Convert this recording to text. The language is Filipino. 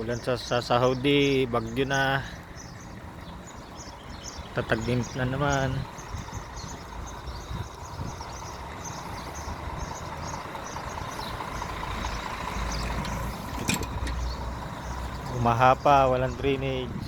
Ulan sa Saudi, bagyo na. Tatagnim na naman. Umaha pa, walang drainage.